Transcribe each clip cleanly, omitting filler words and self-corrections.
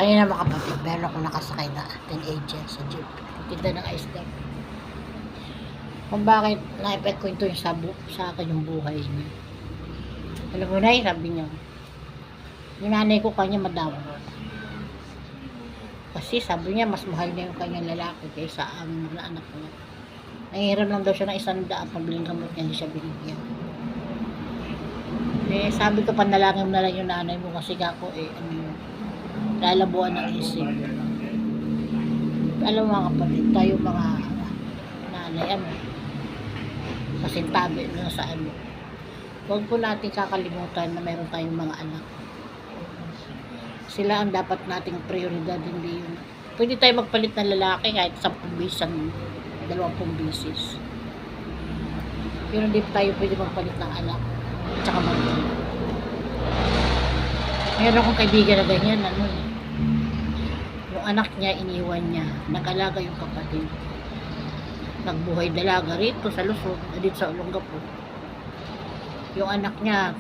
Kanina mga kapatid, meron ako nakasakay na teenager sa jeep. Tinda ng ice cream. Kung bakit na-kwento yung sa akin yung buhay niya. Alam mo na sabi niya, yung nanay ko kanya madamo. Kasi sabi niya, mas mahal niya yung kanyang lalaki kaysa ang mga anak niya. Nangihiram lang daw siya ng 100 pabiling gamot niya, hindi siya binigyan. Eh, sabi ko, panalangin mo na lang yung nanay mo kasi ako lalabuan ng isip. Alam mo mga kapatid, tayo mga nanay, kasintabi na sa huwag po natin kakalimutan na mayroon tayong mga anak. Sila ang dapat nating prioridad, hindi yun. Pwede tayo magpalit ng lalaki kahit 10 bisan, 20 bisis. Pero hindi tayo pwede magpalit ng anak at saka magpalit. Meron akong kaibigan na ganyan, yung anak niya, iniwan niya, nag-alaga yung kapatid. Nagbuhay dalaga rito sa Luzon, dito sa Olongapo. Yung anak niya,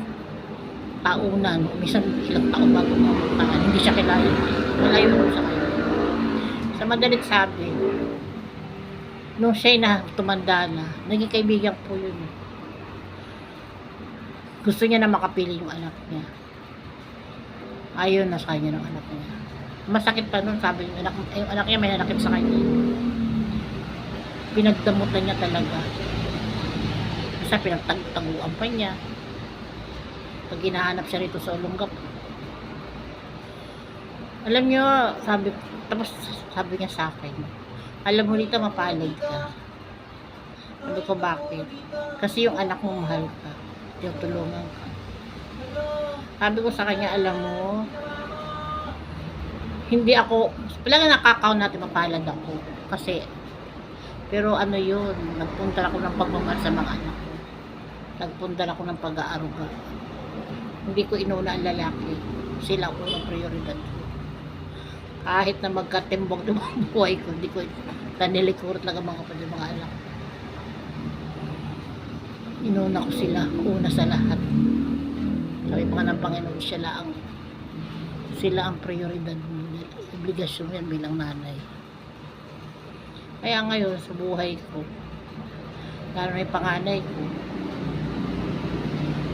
taunan, minsan ilang taon bago mamuntahan, hindi siya kilala, malayo sa kanya. Sa madalit sabi, nung siya na tumanda na, naging kaibigan po yun. Gusto niya na makapili yung anak niya. Ayaw na sa kanya ng anak niya. Masakit pa nun, sabi yung anak niya may nanakit sa kanya. Pinagdamutan niya talaga. Kasi pinagtaguan pa niya. Pag hinahanap siya rito sa Olongapo. Alam niyo, sabi niya sa akin, alam mo dito mapalad ka. Sabi ko, bakit? Kasi yung anak mo mahal ka. Yung tulungan ka. Sabi ko sa kanya, alam mo, hindi ako, talaga nakakaw natin mapalad ako. Kasi, pero yun, nagpunta ako ng pagmamahal sa mga anak ko. Nagpunta ako ng pag-aaruga. Hindi ko inuna ang lalaki. Sila ako ng prioridad ko. Kahit na magkatimbong ng buhay ko, hindi ko tanilikurot lang ang mga anak. Inuna ko sila, una sa lahat. Sabi pa nga ng Panginoon, sila ang prioridad mo. Obligasyon yan bilang nanay. Kaya ngayon sa buhay ko, lalo na yung panganay ko,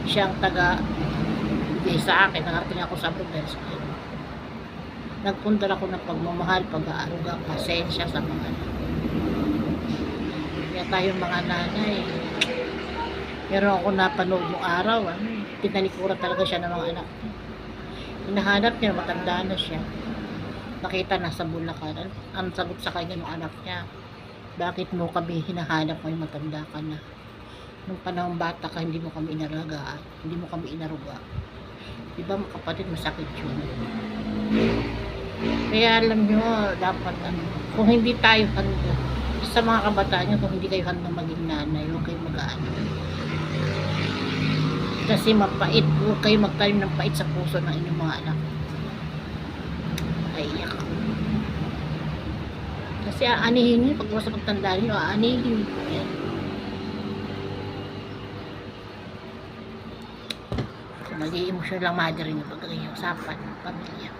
siyang bigay sa akin, nakarating ako sa province. Nagpunta ako ng pagmamahal, pag-aaruga, pasensya sa mga anak. Kaya tayong mga nanay, meron ako napanood nung araw, tinalikuran talaga siya ng mga anak. Hinahanap niya, matanda na siya. Nakita na sa Bulacan. Ang sagot sa kanya ng anak niya, bakit mo kami hinahanap ngayon, matanda ka na? Nung panahong bata ka, hindi mo kami inaragaan, hindi mo kami inaruga. Diba mga kapatid, masakit yun. Kaya alam nyo, dapat kung hindi tayo handa, sa mga kabataan nyo, kung hindi kayo handa maging nanay, huwag kayo mag-aano. Kasi mapait, huwag kayo magtanim ng pait sa puso ng inyong mga anak. Iyak ako. Kasi aanihin nyo, pag sa pagtanda nyo, aanihin nyo. Yan. So, mag-i-emotional lang mother nyo pag ganyan usapan, pamilya.